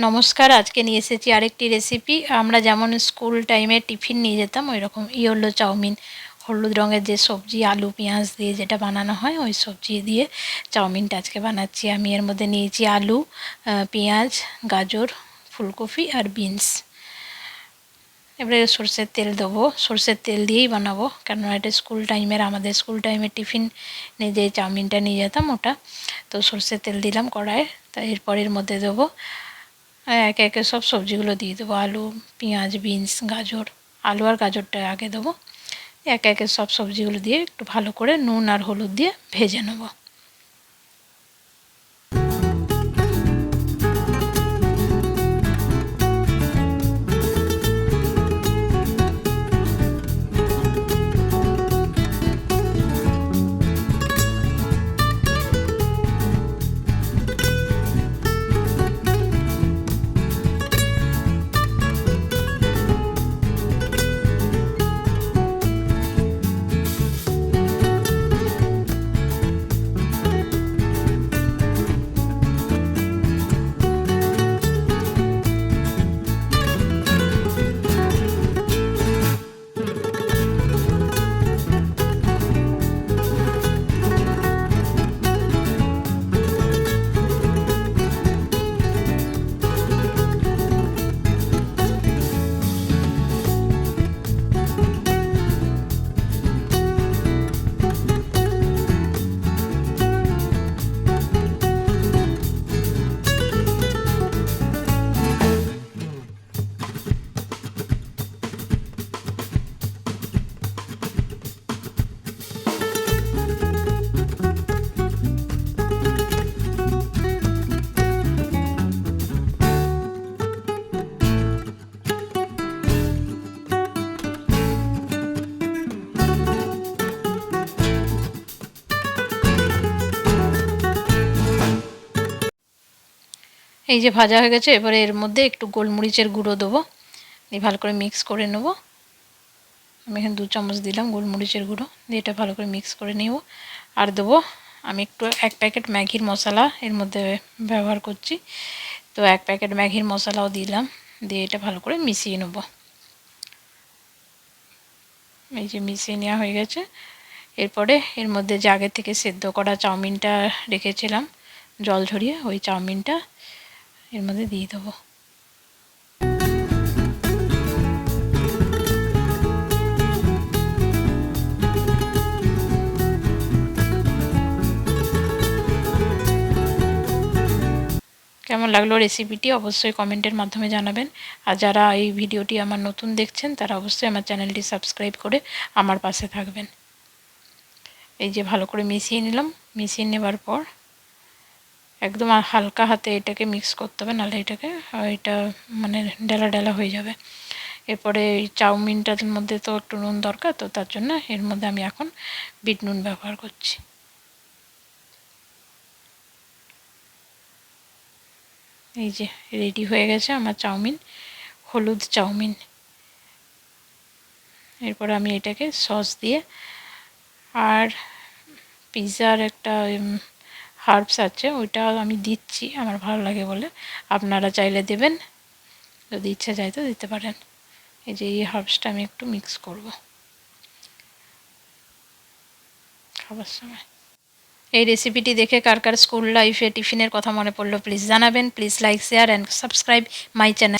নমস্কার, আজকে নিয়ে এসেছি আরেকটি রেসিপি। আমরা যেমন স্কুল টাইমে টিফিন নিয়ে যেতাম ওই রকম হলো চাউমিন। হলুদ রঙের যে সবজি আলু পেঁয়াজ দিয়ে যেটা বানানো হয় ওই সবজি দিয়ে চাউমিনটা আজকে বানাচ্ছি। আমি এর মধ্যে নিয়েছি আলু, পেঁয়াজ, গাজর, ফুলকপি আর বিনস। এবারে সরষের তেল দেবো, সরষের তেল দিয়েই বানাবো, কেননা এটা আমাদের স্কুল টাইমের টিফিন নিয়ে যে চাউমিনটা নিয়ে যেতাম ওটা। তো সরষের তেল দিলাম কড়াইয়ে। তা এরপর এর মধ্যে দেবো একে একে সব সবজিগুলো দিয়ে দেবো, আলু পেঁয়াজ বিনস গাজর। আলু আর গাজরটা আগে দেবো। একে একে সব সবজিগুলো দিয়ে একটু ভালো করে নুন আর হলুদ দিয়ে ভেজে নেবো। এই যে ভাজা হয়ে গেছে, এবারে এর মধ্যে একটু গোলমরিচের গুঁড়ো দেবো, দিয়ে ভালো করে মিক্স করে নেব। আমি এখানে 2 চামচ দিলাম গোলমরিচের গুঁড়ো, দিয়ে এটা ভালো করে মিক্স করে নেব। আর দেবো আমি একটু 1 প্যাকেট ম্যাগির মশলা এর মধ্যে ব্যবহার করছি, তো 1 প্যাকেট ম্যাগির মশলাও দিলাম, দিয়ে এটা ভালো করে মিশিয়ে নেব। এই যে মিশিয়ে নেওয়া হয়ে গেছে। এরপরে এর মধ্যে যে আগে থেকে সেদ্ধ করা চাউমিনটা রেখেছিলাম জল ঝরিয়ে, ওই চাউমিনটা এর মধ্যে দিয়ে দেবো। কেমন লাগলো রেসিপিটি অবশ্যই কমেন্টের মাধ্যমে জানাবেন। আর যারা এই ভিডিওটি আমার নতুন দেখছেন তারা অবশ্যই আমার চ্যানেলটি সাবস্ক্রাইব করে আমার পাশে থাকবেন। এই যে ভালো করে মিশিয়ে নিলাম। মিশিয়ে নেবার পর একদম হালকা হাতে এটাকে মিক্স করতে হবে, নাহলে এটা মানে ডালা ডালা হয়ে যাবে। এরপরে এই চাউমিনটার মধ্যে তো একটু নুন দরকার, তো তার জন্য এর মধ্যে আমি এখন বিট নুন ব্যবহার করছি। এই যে রেডি হয়ে গেছে আমার চাউমিন, হলুদ চাউমিন। এরপর আমি এটাকে সস দিয়ে আর পিৎজার একটা হার্বস আছে ওইটা আমি দিচ্ছি আমার ভালো লাগে বলে, আপনারা চাইলে দেবেন, যদি ইচ্ছা যায় তো দিতে পারেন। এই যে এই হার্বসটা আমি একটু মিক্স করব খাবার সময়। এই রেসিপিটি দেখে কার কার স্কুল লাইফে টিফিনের কথা মনে পড়লো প্লিজ জানাবেন। Please like share and subscribe my channel.